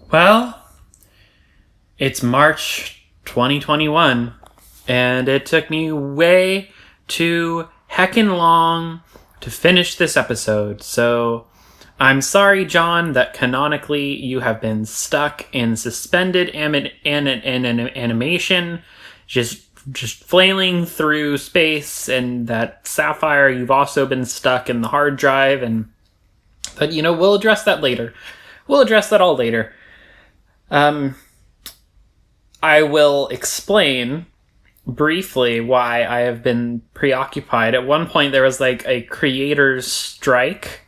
Well, it's March 2021, and it took me way too heckin' long to finish this episode, so I'm sorry, John, that canonically you have been stuck in suspended animation, just flailing through space, and that Sapphire, you've also been stuck in the hard drive, but we'll address that later. We'll address that all later. I will explain briefly why I have been preoccupied. At one point, there was a creators' strike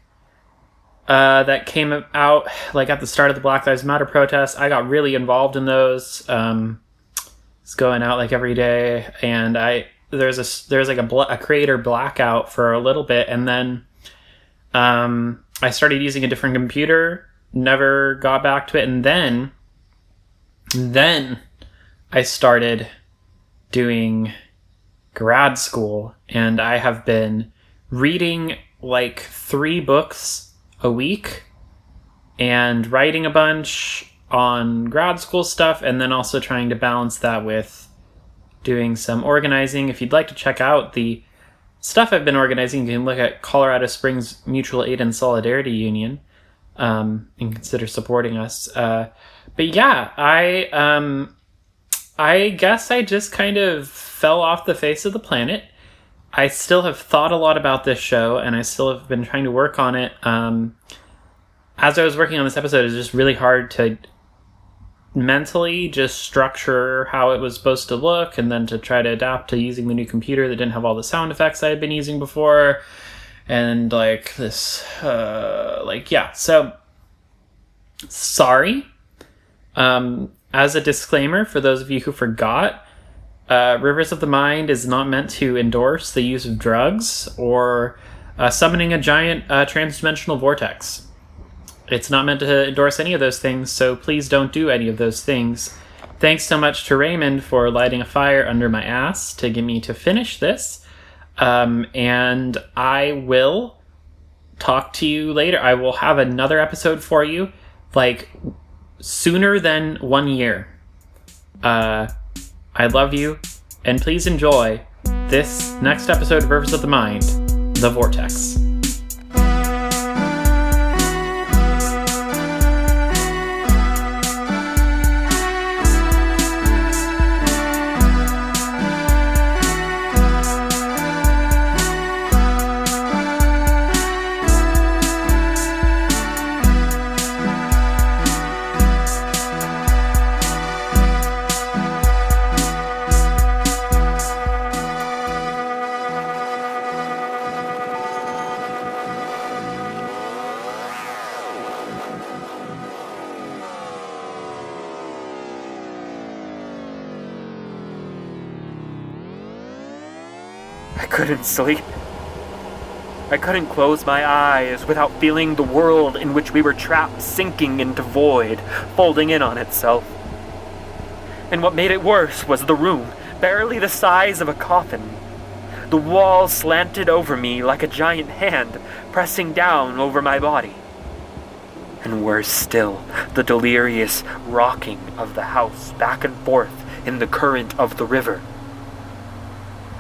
that came out at the start of the Black Lives Matter protests. I got really involved in those. It's going out every day, and there's a creator blackout for a little bit, and then I started using a different computer. Never got back to it, and then I started doing grad school, and I have been reading 3 books a week and writing a bunch on grad school stuff, and then also trying to balance that with doing some organizing. If you'd like to check out the stuff I've been organizing, you can look at Colorado Springs Mutual Aid and Solidarity Union. And consider supporting us. But yeah, I guess I just kind of fell off the face of the planet. I still have thought a lot about this show, and I still have been trying to work on it. As I was working on this episode, it was just really hard to mentally just structure how it was supposed to look, and then to try to adapt to using the new computer that didn't have all the sound effects I had been using before. And so sorry. As a disclaimer, for those of you who forgot, Rivers of the Mind is not meant to endorse the use of drugs or summoning a giant transdimensional vortex. It's not meant to endorse any of those things, so please don't do any of those things. Thanks so much to Raymond for lighting a fire under my ass to get me to finish this. And I will talk to you later. I will have another episode for you, sooner than 1 year. I love you, and please enjoy this next episode of Rivers of the Mind, The Vortex. I couldn't sleep. I couldn't close my eyes without feeling the world in which we were trapped sinking into void, folding in on itself. And what made it worse was the room, barely the size of a coffin. The walls slanted over me like a giant hand, pressing down over my body. And worse still, the delirious rocking of the house back and forth in the current of the river.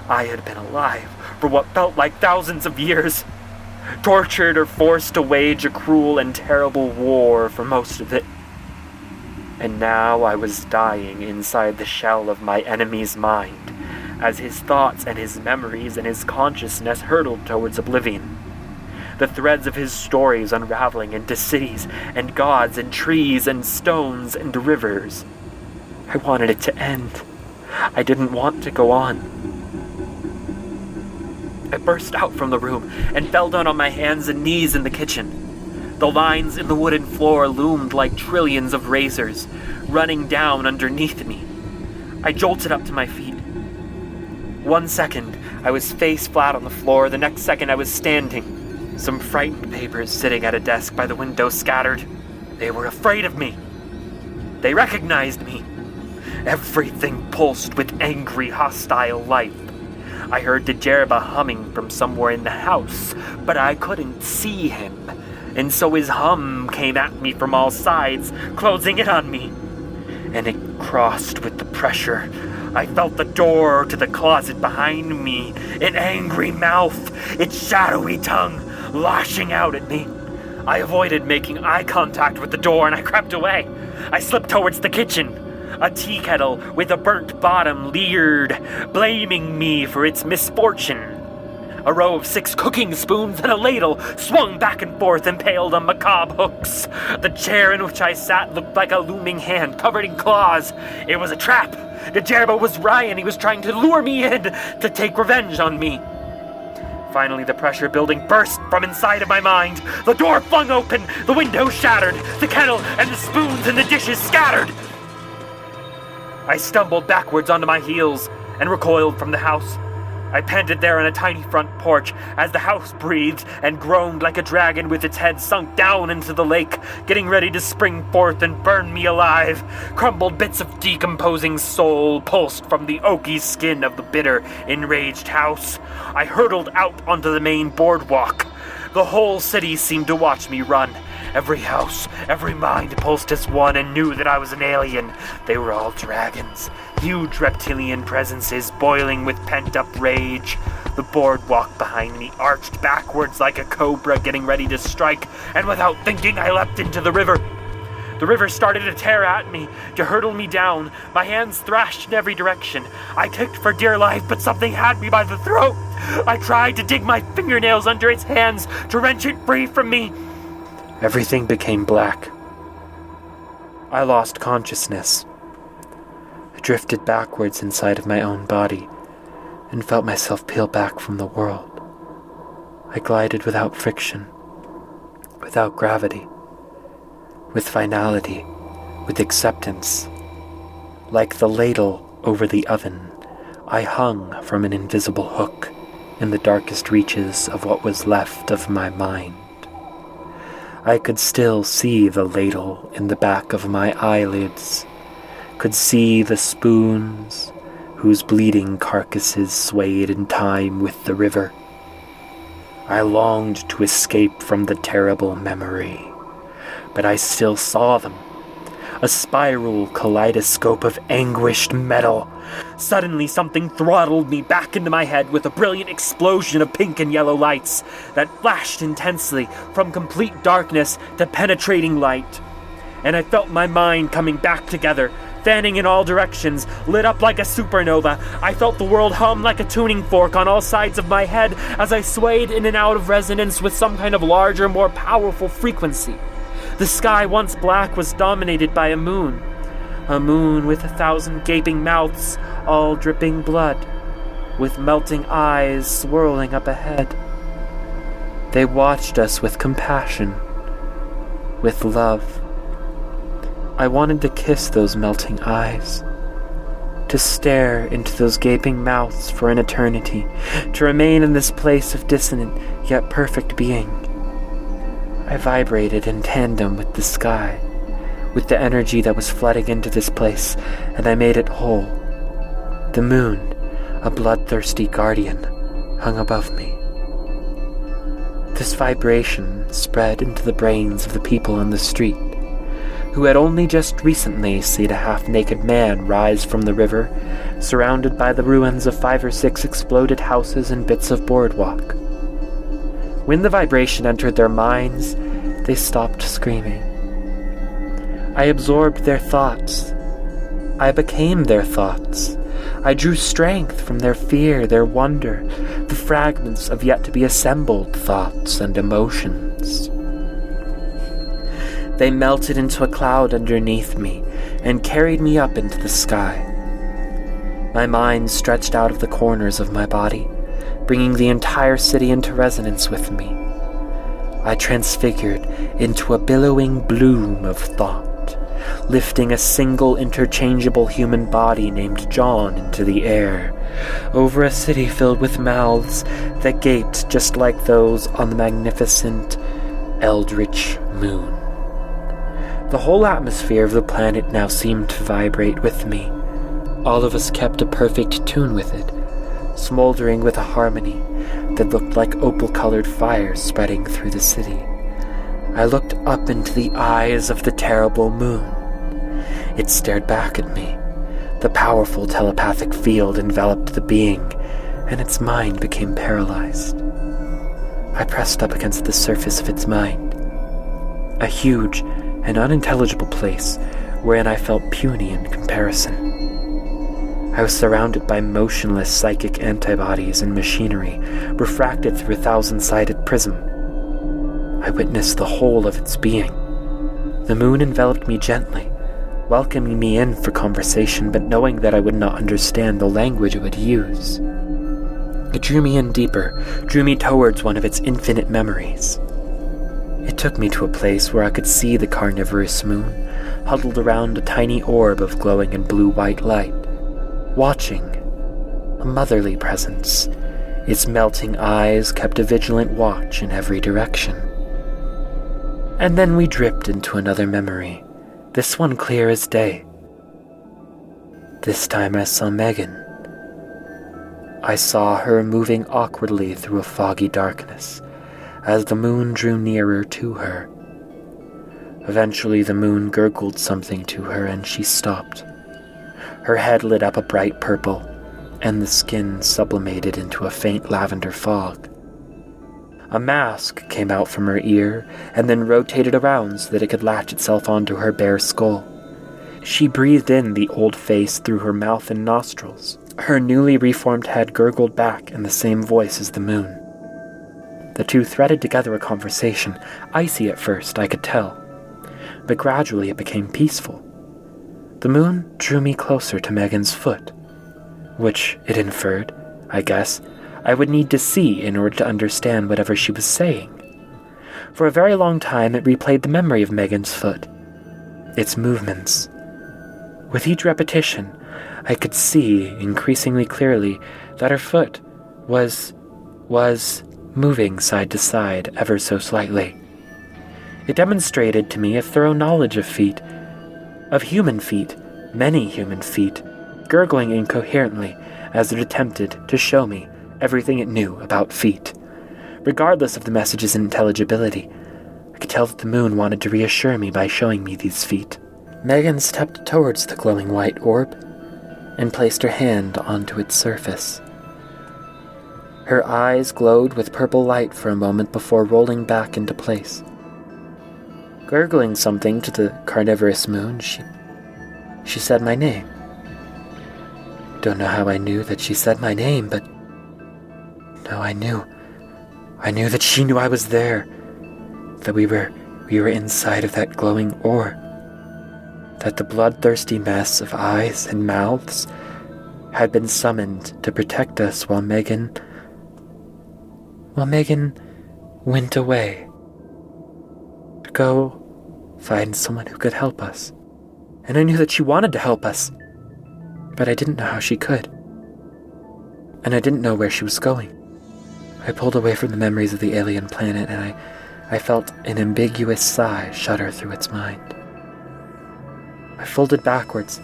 I had been alive for what felt like thousands of years, tortured or forced to wage a cruel and terrible war for most of it. And now I was dying inside the shell of my enemy's mind, as his thoughts and his memories and his consciousness hurtled towards oblivion. The threads of his stories unraveling into cities and gods and trees and stones and rivers. I wanted it to end. I didn't want to go on. I burst out from the room and fell down on my hands and knees in the kitchen. The lines in the wooden floor loomed like trillions of razors, running down underneath me. I jolted up to my feet. 1 second, I was face flat on the floor. The next second, I was standing. Some frightened papers sitting at a desk by the window scattered. They were afraid of me. They recognized me. Everything pulsed with angry, hostile life. I heard Djerba humming from somewhere in the house, but I couldn't see him. and so his hum came at me from all sides, closing in on me. And it crossed with the pressure. I felt the door to the closet behind me, an angry mouth, its shadowy tongue lashing out at me. I avoided making eye contact with the door and I crept away. I slipped towards the kitchen. A tea kettle with a burnt bottom leered, blaming me for its misfortune. A row of 6 cooking spoons and a ladle swung back and forth impaled on macabre hooks. The chair in which I sat looked like a looming hand covered in claws. It was a trap. Djerba was Ryan. He was trying to lure me in to take revenge on me. Finally, the pressure building burst from inside of my mind. The door flung open, the window shattered, the kettle and the spoons and the dishes scattered. I stumbled backwards onto my heels and recoiled from the house. I panted there on a tiny front porch as the house breathed and groaned like a dragon with its head sunk down into the lake, getting ready to spring forth and burn me alive. Crumbled bits of decomposing soul pulsed from the oaky skin of the bitter, enraged house. I hurtled out onto the main boardwalk. The whole city seemed to watch me run. Every house, every mind pulsed as one and knew that I was an alien. They were all dragons, huge reptilian presences boiling with pent-up rage. The boardwalk behind me arched backwards like a cobra getting ready to strike, and without thinking I leapt into the river. The river started to tear at me, to hurtle me down. My hands thrashed in every direction. I kicked for dear life, but something had me by the throat. I tried to dig my fingernails under its hands to wrench it free from me. Everything became black. I lost consciousness. I drifted backwards inside of my own body and felt myself peel back from the world. I glided without friction, without gravity, with finality, with acceptance. Like the ladle over the oven, I hung from an invisible hook in the darkest reaches of what was left of my mind. I could still see the ladle in the back of my eyelids, could see the spoons whose bleeding carcasses swayed in time with the river. I longed to escape from the terrible memory, but I still saw them, a spiral kaleidoscope of anguished metal. Suddenly something throttled me back into my head with a brilliant explosion of pink and yellow lights that flashed intensely from complete darkness to penetrating light. And I felt my mind coming back together, fanning in all directions, lit up like a supernova. I felt the world hum like a tuning fork on all sides of my head as I swayed in and out of resonance with some kind of larger, more powerful frequency. The sky, once black, was dominated by a moon with 1,000 gaping mouths, all dripping blood, with melting eyes swirling up ahead. They watched us with compassion, with love. I wanted to kiss those melting eyes, to stare into those gaping mouths for an eternity, to remain in this place of dissonant yet perfect being. I vibrated in tandem with the sky, with the energy that was flooding into this place, and I made it whole. The moon, a bloodthirsty guardian, hung above me. This vibration spread into the brains of the people on the street, who had only just recently seen a half-naked man rise from the river, surrounded by the ruins of 5 or 6 exploded houses and bits of boardwalk. When the vibration entered their minds, they stopped screaming. I absorbed their thoughts. I became their thoughts. I drew strength from their fear, their wonder, the fragments of yet-to-be-assembled thoughts and emotions. They melted into a cloud underneath me and carried me up into the sky. My mind stretched out of the corners of my body, bringing the entire city into resonance with me. I transfigured into a billowing bloom of thought, lifting a single interchangeable human body named John into the air, over a city filled with mouths that gaped just like those on the magnificent, eldritch moon. The whole atmosphere of the planet now seemed to vibrate with me. All of us kept a perfect tune with it, smoldering with a harmony that looked like opal-colored fire spreading through the city. I looked up into the eyes of the terrible moon. It stared back at me. The powerful telepathic field enveloped the being, and its mind became paralyzed. I pressed up against the surface of its mind, a huge and unintelligible place wherein I felt puny in comparison. I was surrounded by motionless psychic antibodies and machinery, refracted through a 1,000-sided prism. I witnessed the whole of its being. The moon enveloped me gently, welcoming me in for conversation, but knowing that I would not understand the language it would use. It drew me in deeper, drew me towards one of its infinite memories. It took me to a place where I could see the carnivorous moon, huddled around a tiny orb of glowing and blue-white light, watching, a motherly presence. Its melting eyes kept a vigilant watch in every direction. And then we dripped into another memory, this one clear as day. This time I saw Megan. I saw her moving awkwardly through a foggy darkness as the moon drew nearer to her. Eventually the moon gurgled something to her and she stopped. Her head lit up a bright purple, and the skin sublimated into a faint lavender fog. A mask came out from her ear and then rotated around so that it could latch itself onto her bare skull. She breathed in the old face through her mouth and nostrils. Her newly reformed head gurgled back in the same voice as the moon. The two threaded together a conversation, icy at first, I could tell, but gradually it became peaceful. The moon drew me closer to Megan's foot, which it inferred, I guess, I would need to see in order to understand whatever she was saying. For a very long time it replayed the memory of Megan's foot, its movements. With each repetition, I could see increasingly clearly that her foot was moving side to side ever so slightly. It demonstrated to me a thorough knowledge of feet, of human feet, many human feet, gurgling incoherently as it attempted to show me everything it knew about feet. Regardless of the message's intelligibility, I could tell that the moon wanted to reassure me by showing me these feet. Megan stepped towards the glowing white orb and placed her hand onto its surface. Her eyes glowed with purple light for a moment before rolling back into place. Gurgling something to the carnivorous moon, she said my name. Don't know how I knew that she said my name, but no, I knew. I knew that she knew I was there, that we were inside of that glowing orb, that the bloodthirsty mess of eyes and mouths had been summoned to protect us while Megan went away to go find someone who could help us. And I knew that she wanted to help us, but I didn't know how she could. And I didn't know where she was going. I pulled away from the memories of the alien planet, and I felt an ambiguous sigh shudder through its mind. I folded backwards,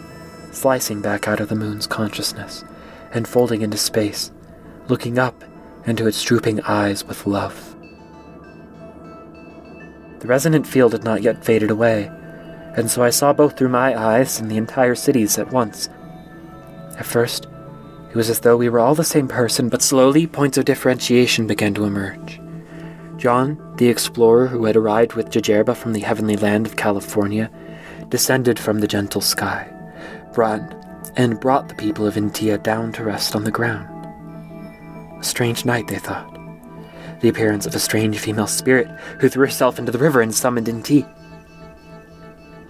slicing back out of the moon's consciousness, and folding into space, looking up into its drooping eyes with love. The resonant field had not yet faded away, and so I saw both through my eyes and the entire cities at once. At first, it was as though we were all the same person, but slowly points of differentiation began to emerge. John, the explorer who had arrived with Jajerba from the heavenly land of California, descended from the gentle sky, brought the people of Intia down to rest on the ground. A strange night, they thought. The appearance of a strange female spirit who threw herself into the river and summoned Inti.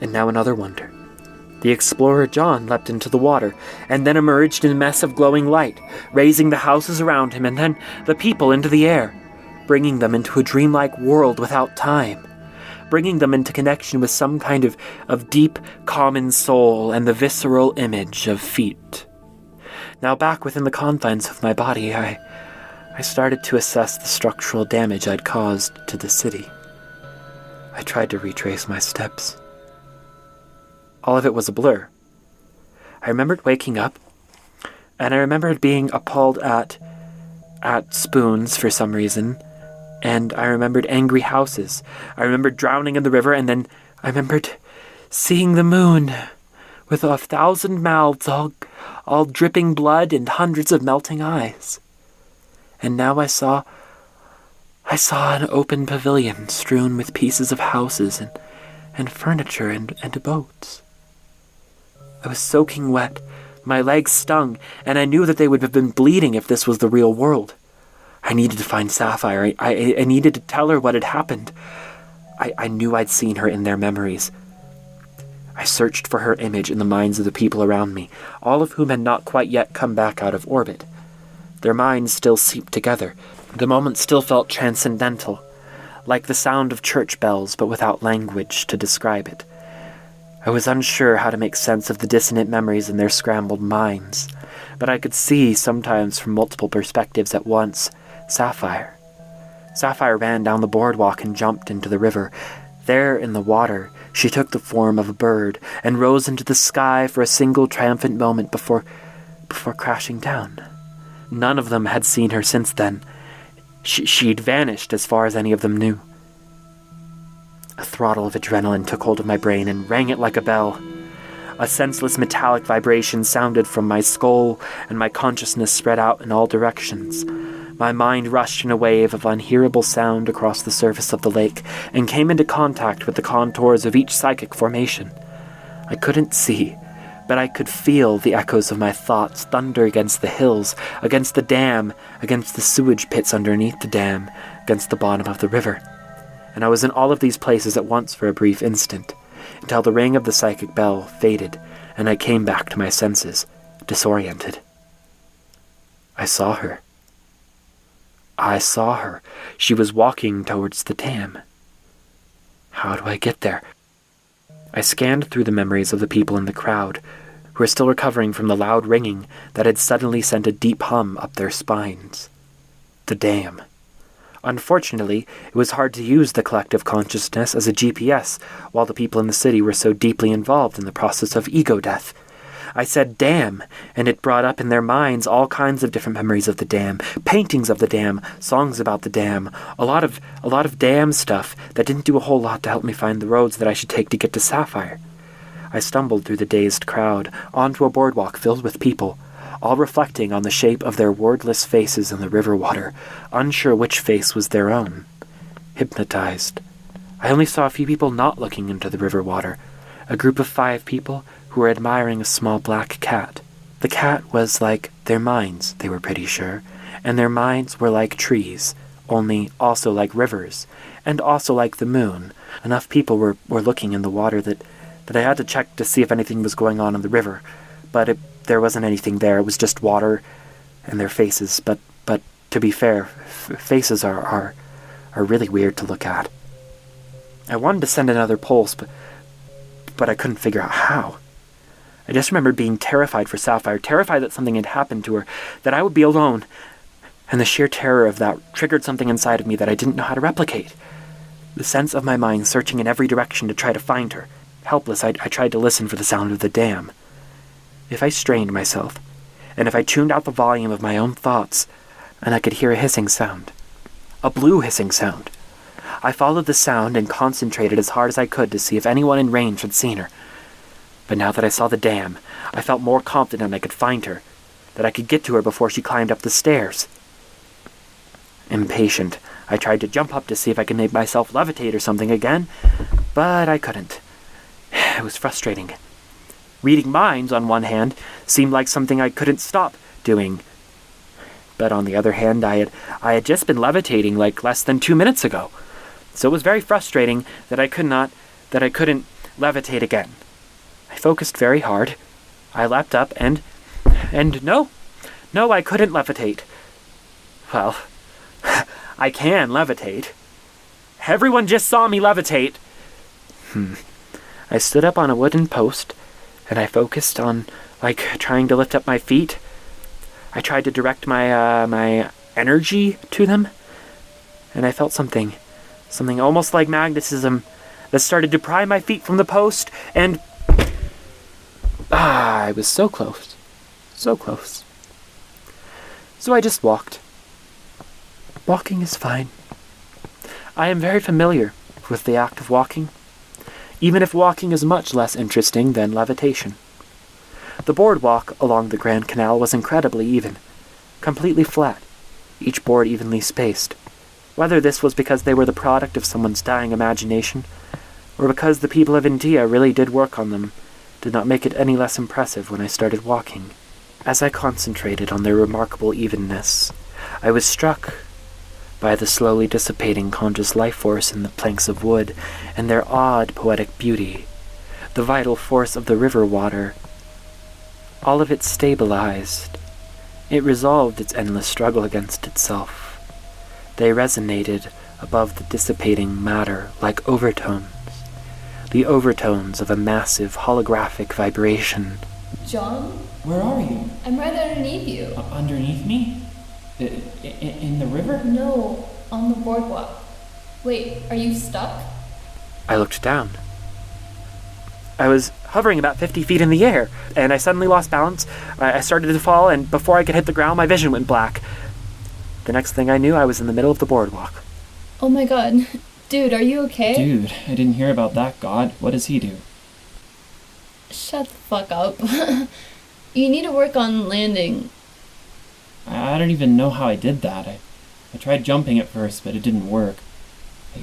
And now another wonder. The explorer John leapt into the water, and then emerged in a mess of glowing light, raising the houses around him and then the people into the air, bringing them into a dreamlike world without time, bringing them into connection with some kind of deep, common soul and the visceral image of feet. Now back within the confines of my body, I started to assess the structural damage I'd caused to the city. I tried to retrace my steps. All of it was a blur. I remembered waking up, and I remembered being appalled at spoons for some reason, And I remembered angry houses. I remembered drowning in the river, and then I remembered seeing the moon with 1,000 mouths all dripping blood and hundreds of melting eyes. And now I saw an open pavilion strewn with pieces of houses and furniture and boats. I was soaking wet. My legs stung, and I knew that they would have been bleeding if this was the real world. I needed to find Sapphire. I needed to tell her what had happened. I knew I'd seen her in their memories. I searched for her image in the minds of the people around me, all of whom had not quite yet come back out of orbit. Their minds still seeped together. The moment still felt transcendental, like the sound of church bells, but without language to describe it. I was unsure how to make sense of the dissonant memories in their scrambled minds, but I could see, sometimes from multiple perspectives at once, Sapphire. Sapphire ran down the boardwalk and jumped into the river. There, in the water, she took the form of a bird and rose into the sky for a single triumphant moment before crashing down. None of them had seen her since then. She'd vanished as far as any of them knew. A throttle of adrenaline took hold of my brain and rang it like a bell. A senseless metallic vibration sounded from my skull, and my consciousness spread out in all directions. My mind rushed in a wave of unhearable sound across the surface of the lake, and came into contact with the contours of each psychic formation. I couldn't see, but I could feel the echoes of my thoughts thunder against the hills, against the dam, against the sewage pits underneath the dam, against the bottom of the river. And I was in all of these places at once for a brief instant, until the ring of the psychic bell faded, and I came back to my senses, disoriented. I saw her. She was walking towards the dam. How do I get there? I scanned through the memories of the people in the crowd, who were still recovering from the loud ringing that had suddenly sent a deep hum up their spines. The dam. Unfortunately, it was hard to use the collective consciousness as a GPS while the people in the city were so deeply involved in the process of ego death. I said dam, and it brought up in their minds all kinds of different memories of the dam, paintings of the dam, songs about the dam, a lot of dam stuff that didn't do a whole lot to help me find the roads that I should take to get to Sapphire. I stumbled through the dazed crowd, onto a boardwalk filled with people, all reflecting on the shape of their wordless faces in the river water, unsure which face was their own. Hypnotized. I only saw a few people not looking into the river water, a group of 5 people who were admiring a small black cat. The cat was like their minds, they were pretty sure, and their minds were like trees, only also like rivers, and also like the moon. Enough people were looking in the water that I had to check to see if anything was going on in the river, but there wasn't anything there. It was just water and their faces, but to be fair, faces are really weird to look at. I wanted to send another pulse, but I couldn't figure out how. I just remember being terrified for Sapphire, terrified that something had happened to her, that I would be alone, and the sheer terror of that triggered something inside of me that I didn't know how to replicate. The sense of my mind searching in every direction to try to find her. Helpless, I tried to listen for the sound of the dam. If I strained myself, and if I tuned out the volume of my own thoughts, and I could hear a hissing sound. A blue hissing sound. I followed the sound and concentrated as hard as I could to see if anyone in range had seen her. But now that I saw the dam, I felt more confident I could find her, that I could get to her before she climbed up the stairs. Impatient, I tried to jump up to see if I could make myself levitate or something again, but I couldn't. It was frustrating. Reading minds, on one hand, seemed like something I couldn't stop doing. But on the other hand, I had just been levitating like less than 2 minutes ago. So it was very frustrating that I couldn't levitate again. I focused very hard. I leapt up and no, I couldn't levitate. Well, I can levitate. Everyone just saw me levitate. I stood up on a wooden post, and I focused on, trying to lift up my feet. I tried to direct my energy to them, and I felt something almost like magnetism that started to pry my feet from the post, and I was so close. So close. So I just walked. Walking is fine. I am very familiar with the act of walking, even if walking is much less interesting than levitation. The boardwalk along the Grand Canal was incredibly even, completely flat, each board evenly spaced. Whether this was because they were the product of someone's dying imagination, or because the people of India really did work on them, did not make it any less impressive when I started walking. As I concentrated on their remarkable evenness, I was struck by the slowly dissipating conscious life force in the planks of wood and their odd poetic beauty, the vital force of the river water. All of it stabilized. It resolved its endless struggle against itself. They resonated above the dissipating matter like overtones, the overtones of a massive holographic vibration. John? Where are you? I'm right underneath you. Underneath me? In the river? No, on the boardwalk. Wait, are you stuck? I looked down. I was hovering about 50 feet in the air, and I suddenly lost balance. I started to fall, and before I could hit the ground, my vision went black. The next thing I knew, I was in the middle of the boardwalk. Oh my god. Dude, are you okay? Dude, I didn't hear about that god. What does he do? Shut the fuck up. You need to work on landing. I don't even know how I did that. I tried jumping at first, but it didn't work. I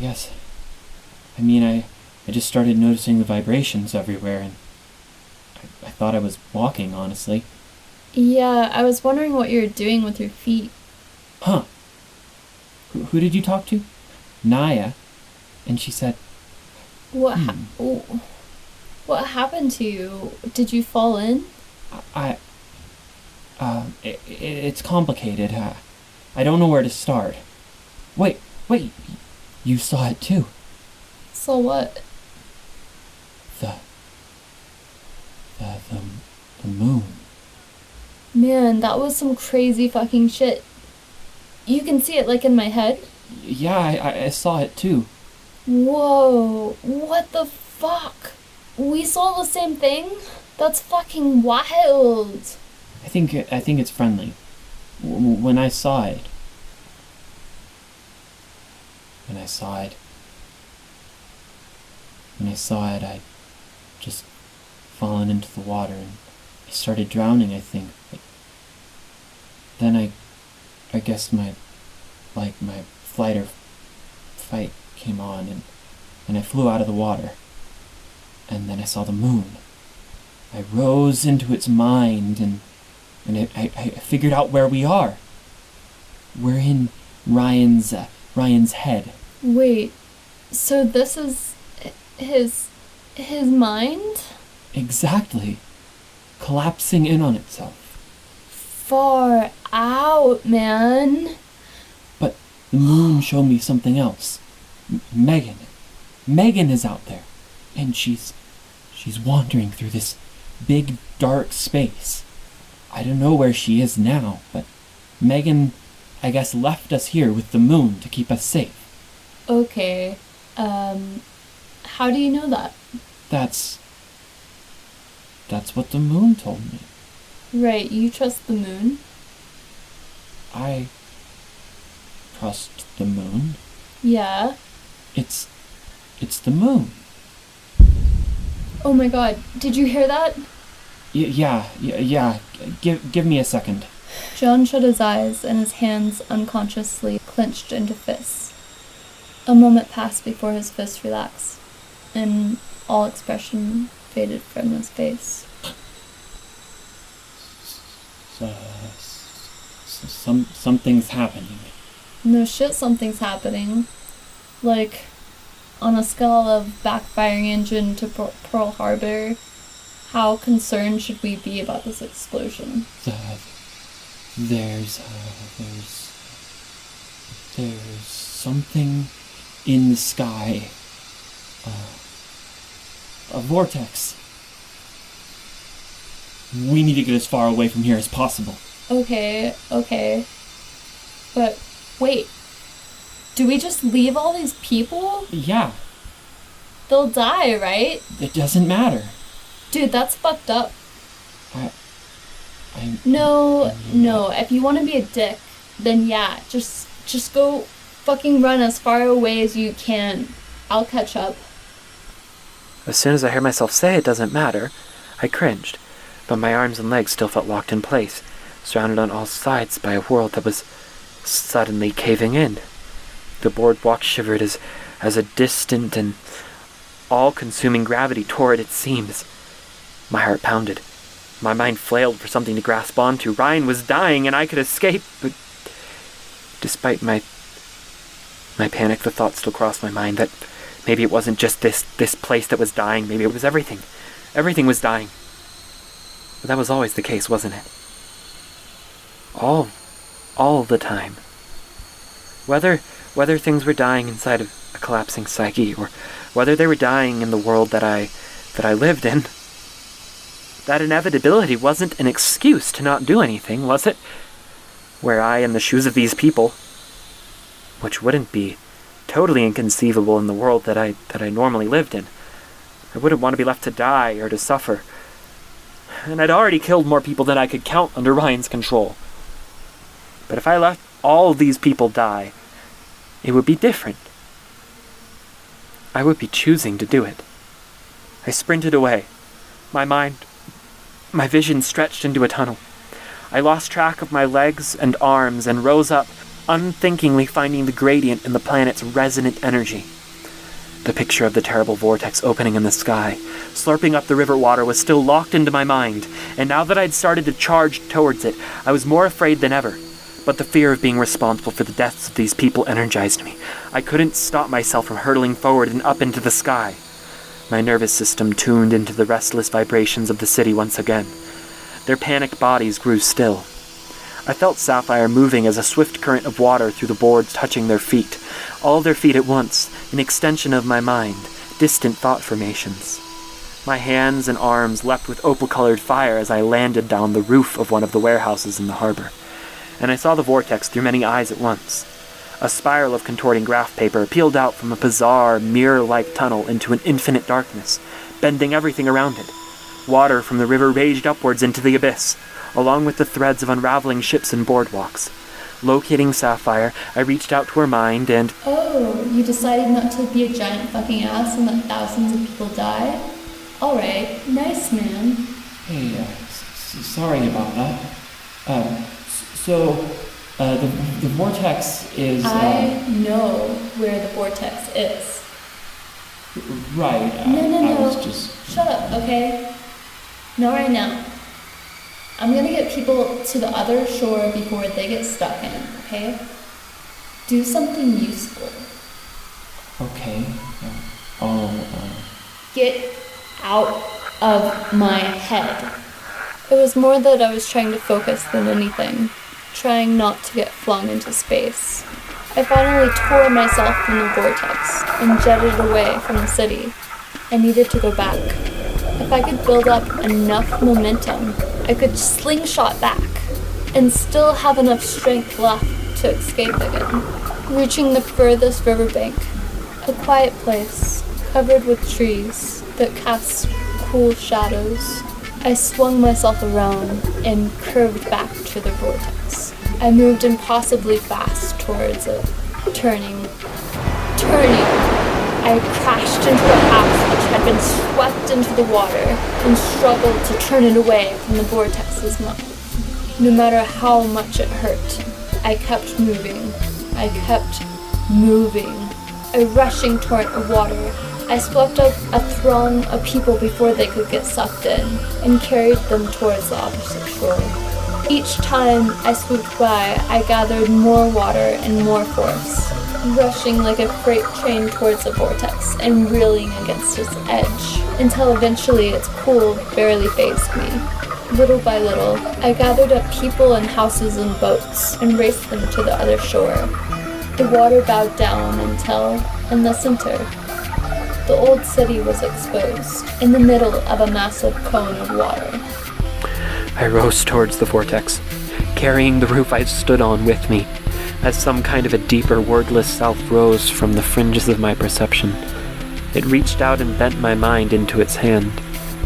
just started noticing the vibrations everywhere, and I thought I was walking, honestly. Yeah, I was wondering what you were doing with your feet. Huh. Who did you talk to? Naya. And she said... What happened to you? Did you fall in? It's complicated. I don't know where to start. Wait, you saw it too. So what? The moon. Man, that was some crazy fucking shit. You can see it like in my head? Yeah, I saw it too. Whoa, what the fuck? We saw the same thing? That's fucking wild. I think it's friendly. When I saw it, I'd just fallen into the water and I started drowning, I think. But then I guess my flight or fight came on and I flew out of the water. And then I saw the moon. I rose into its mind and I figured out where we are. We're in Ryan's head. Wait, so this is his mind? Exactly. Collapsing in on itself. Far out, man. But the moon showed me something else. Megan. Megan is out there. And she's wandering through this big, dark space. I don't know where she is now, but Megan, I guess, left us here with the moon to keep us safe. Okay, how do you know that? That's what the moon told me. Right, you trust the moon? I trust the moon. Yeah. It's the moon. Oh my god, did you hear that? Yeah. Give me a second. John shut his eyes and his hands unconsciously clenched into fists. A moment passed before his fists relaxed, and all expression faded from his face. Something's happening. No shit, something's happening. Like, on a scale of backfiring engine to Pearl Harbor, how concerned should we be about this explosion? There's something in the sky. A vortex. We need to get as far away from here as possible. Okay. But, wait. Do we just leave all these people? Yeah. They'll die, right? It doesn't matter. Dude, that's fucked up. I No. If you want to be a dick, then yeah, just go Fucking run as far away as you can. I'll catch up. As soon as I heard myself say it doesn't matter, I cringed, but my arms and legs still felt locked in place, surrounded on all sides by a world that was suddenly caving in. The boardwalk shivered as a distant and all-consuming gravity tore at its seams. My heart pounded. My mind flailed for something to grasp onto. Ryan was dying and I could escape, but despite my panic, the thought still crossed my mind that maybe it wasn't just this place that was dying. Maybe it was everything. Everything was dying. But that was always the case, wasn't it? All the time. Whether things were dying inside of a collapsing psyche, or whether they were dying in the world that I lived in, that inevitability wasn't an excuse to not do anything, was it? Were I in the shoes of these people, which wouldn't be totally inconceivable in the world that I normally lived in, I wouldn't want to be left to die or to suffer. And I'd already killed more people than I could count under Ryan's control. But if I let all these people die, it would be different. I would be choosing to do it. I sprinted away. My vision stretched into a tunnel. I lost track of my legs and arms and rose up, unthinkingly finding the gradient in the planet's resonant energy. The picture of the terrible vortex opening in the sky, slurping up the river water, was still locked into my mind, and now that I'd started to charge towards it, I was more afraid than ever. But the fear of being responsible for the deaths of these people energized me. I couldn't stop myself from hurtling forward and up into the sky. My nervous system tuned into the restless vibrations of the city once again. Their panicked bodies grew still. I felt Sapphire moving as a swift current of water through the boards touching their feet. All their feet at once, an extension of my mind, distant thought formations. My hands and arms leapt with opal-colored fire as I landed down the roof of one of the warehouses in the harbor. And I saw the vortex through many eyes at once. A spiral of contorting graph paper peeled out from a bizarre, mirror-like tunnel into an infinite darkness, bending everything around it. Water from the river raged upwards into the abyss, along with the threads of unraveling ships and boardwalks. Locating Sapphire, I reached out to her mind and... Oh, you decided not to be a giant fucking ass and let thousands of people die? Alright, nice, man. Hey, sorry about that. The vortex is... I know where the vortex is. Right. No. I was just... Shut up, okay? Not right now. I'm gonna get people to the other shore before they get stuck in, okay? Do something useful. Okay. Get out of my head. It was more that I was trying to focus than anything. Trying not to get flung into space. I finally tore myself from the vortex and jetted away from the city. I needed to go back. If I could build up enough momentum, I could slingshot back and still have enough strength left to escape again. Reaching the furthest riverbank, a quiet place covered with trees that cast cool shadows, I swung myself around and curved back to the vortex. I moved impossibly fast towards it, turning. I crashed into a house which had been swept into the water and struggled to turn it away from the vortex's mouth. No matter how much it hurt, I kept moving. A rushing torrent of water. I swept up a throng of people before they could get sucked in and carried them towards the opposite shore. Each time I swooped by, I gathered more water and more force, rushing like a freight train towards the vortex and reeling against its edge, until eventually its pull barely fazed me. Little by little, I gathered up people and houses and boats and raced them to the other shore. The water bowed down until, in the center, the old city was exposed, in the middle of a massive cone of water. I rose towards the vortex, carrying the roof I stood on with me, as some kind of a deeper, wordless self rose from the fringes of my perception. It reached out and bent my mind into its hand,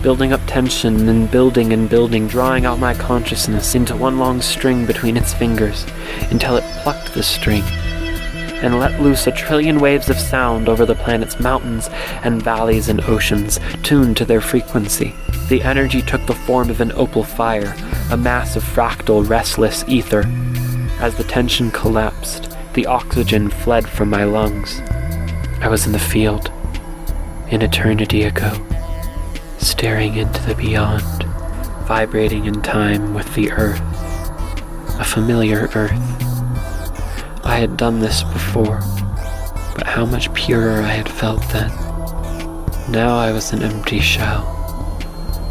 building up tension and building, drawing out my consciousness into one long string between its fingers, until it plucked the string. and let loose a trillion waves of sound over the planet's mountains and valleys and oceans, tuned to their frequency. The energy took the form of an opal fire, a mass of fractal, restless ether. As the tension collapsed, the oxygen fled from my lungs. I was in the field, an eternity ago, staring into the beyond, vibrating in time with the earth, a familiar earth. I had done this before, but how much purer I had felt then. Now I was an empty shell,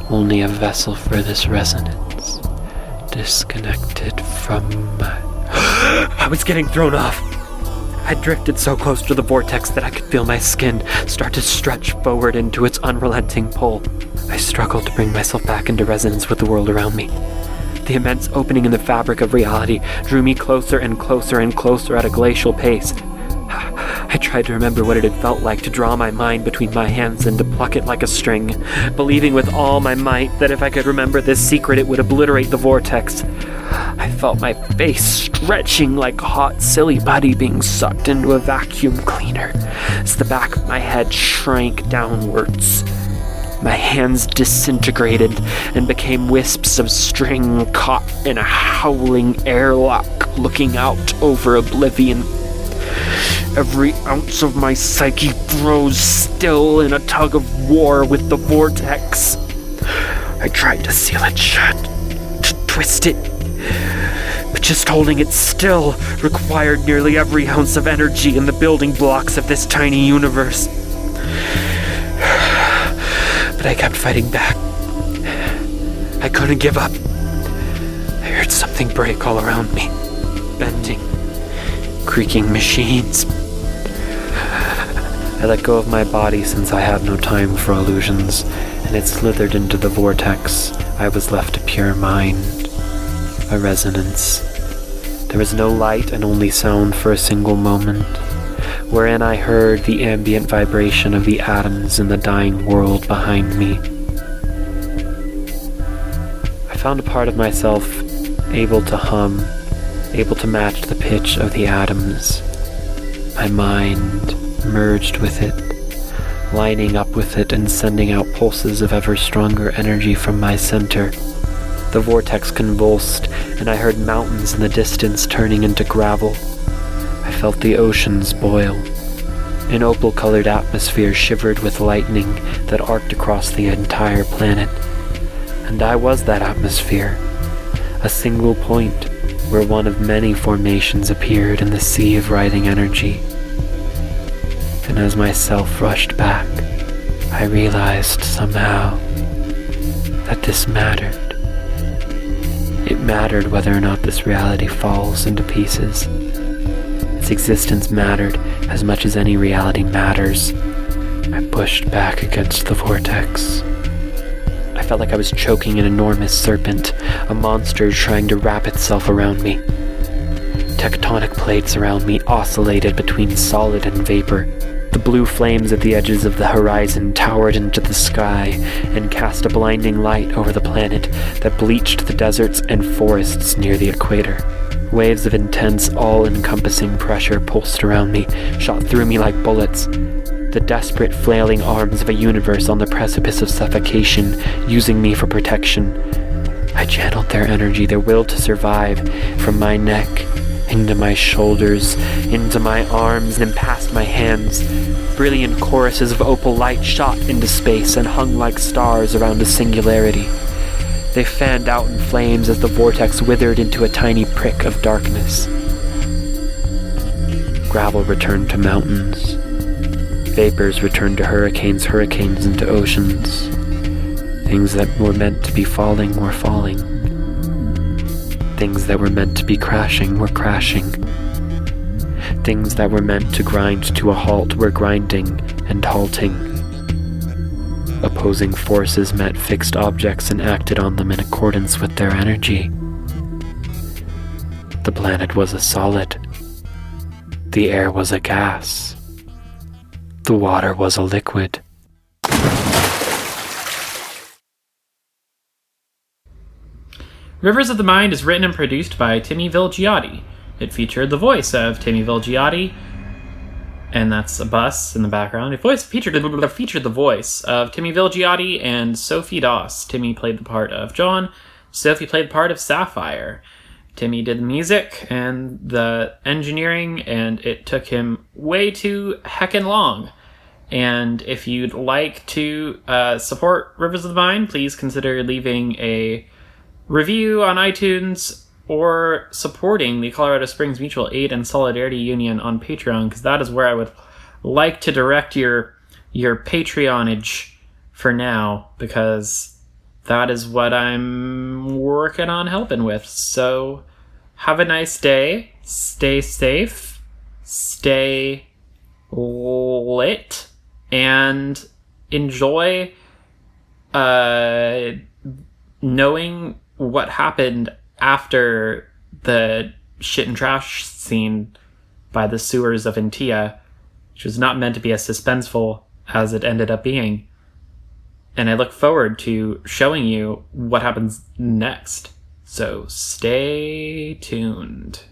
only a vessel for this resonance, disconnected from my... I was getting thrown off. I drifted so close to the vortex that I could feel my skin start to stretch forward into its unrelenting pull. I struggled to bring myself back into resonance with the world around me. The immense opening in the fabric of reality drew me closer and closer and closer at a glacial pace. I tried to remember what it had felt like to draw my mind between my hands and to pluck it like a string, believing with all my might that if I could remember this secret it would obliterate the vortex. I felt my face stretching like hot silly putty being sucked into a vacuum cleaner as the back of my head shrank downwards. My hands disintegrated and became wisps of string caught in a howling airlock looking out over oblivion. Every ounce of my psyche froze still in a tug of war with the vortex. I tried to seal it shut, to twist it, but just holding it still required nearly every ounce of energy in the building blocks of this tiny universe. But I kept fighting back. I couldn't give up. I heard something break all around me, bending, creaking machines. I let go of my body since I had no time for illusions, and it slithered into the vortex. I was left a pure mind, a resonance. There was no light and only sound for a single moment, wherein I heard the ambient vibration of the atoms in the dying world behind me. I found a part of myself able to hum, able to match the pitch of the atoms. My mind merged with it, lining up with it and sending out pulses of ever stronger energy from my center. The vortex convulsed, and I heard mountains in the distance turning into gravel. I felt the oceans boil. An opal-colored atmosphere shivered with lightning that arced across the entire planet. And I was that atmosphere, a single point where one of many formations appeared in the sea of writhing energy. And as my self rushed back, I realized somehow that this mattered. It mattered whether or not this reality falls into pieces. Its existence mattered as much as any reality matters. I pushed back against the vortex. I felt like I was choking an enormous serpent, a monster trying to wrap itself around me. Tectonic plates around me oscillated between solid and vapor. The blue flames at the edges of the horizon towered into the sky and cast a blinding light over the planet that bleached the deserts and forests near the equator. Waves of intense, all-encompassing pressure pulsed around me, shot through me like bullets. The desperate, flailing arms of a universe on the precipice of suffocation, using me for protection. I channeled their energy, their will to survive, from my neck, into my shoulders, into my arms, and past my hands. Brilliant choruses of opal light shot into space and hung like stars around a singularity. They fanned out in flames as the vortex withered into a tiny prick of darkness. Gravel returned to mountains. Vapors returned to hurricanes, hurricanes into oceans. Things that were meant to be falling were falling. Things that were meant to be crashing were crashing. Things that were meant to grind to a halt were grinding and halting. Opposing forces met fixed objects and acted on them in accordance with their energy. The planet was a solid. The air was a gas. The water was a liquid. Rivers of the Mind is written and produced by Timmy Vilgiate. It featured the voice of Timmy Vilgiate, And that's a bus in the background. It featured the voice of Timmy Vilgiate and Sophia Doss. Timmy played the part of John. Sophie played the part of Sapphire. Timmy did the music and the engineering, and it took him way too heckin' long. And if you'd like to support Rivers of the Mind, please consider leaving a review on iTunes or supporting the Colorado Springs Mutual Aid and Solidarity Union on Patreon, because that is where I would like to direct your Patreonage for now, because that is what I'm working on helping with. So have a nice day, stay safe, stay lit, and enjoy knowing what happened after the shit and trash scene by the sewers of Intia, which was not meant to be as suspenseful as it ended up being. And I look forward to showing you what happens next. So stay tuned.